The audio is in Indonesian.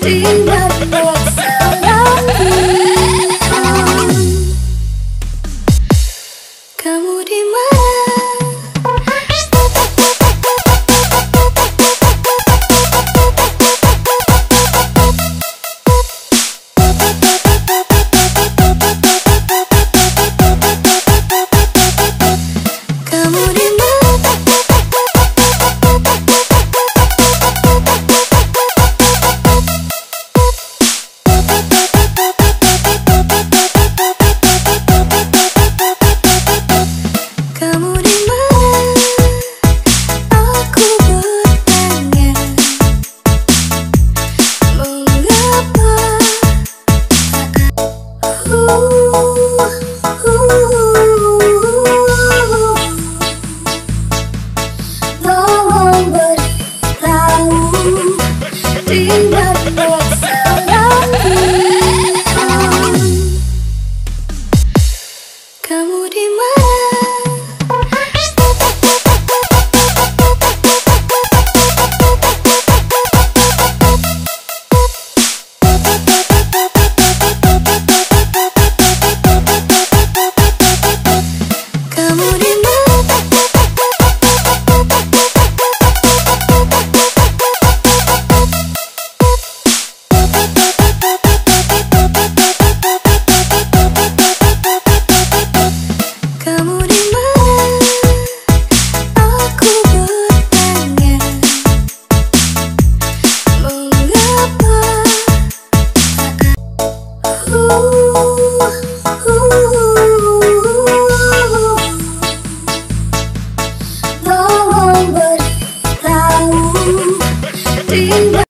Tidak berselalu. Kamu di mana? Kamu di mana? Kamu di mana? Aku bertanya, mengapa? Tolong beritahu, tidak berselalu. Kamu di mana? Kamu di mana? Kamu di mana? Aku bertanya, mengapa? Tolong beritahu, tidak